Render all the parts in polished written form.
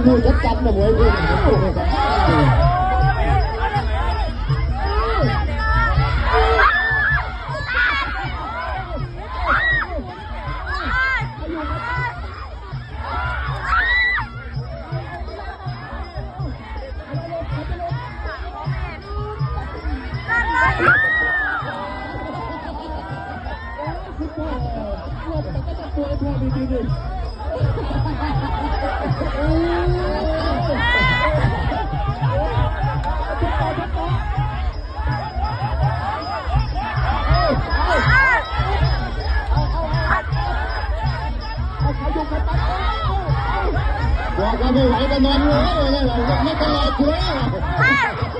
ดูชัดจัดนะมวยดูบอกว่าไม่ไหวก็นอนเลยไม่ตลอดเลย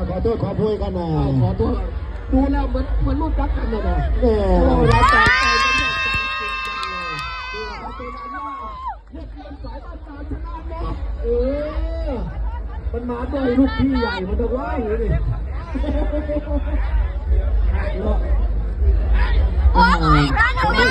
ขอโทษขอพูดกันนะขอโทษดูแล้วมันรู้จักกันเลยนะเราใจใจกันแบบมันมาด้วยลูกพี่ใหญ่มันจะร้ายเลยโอ้ยร้านกับพี่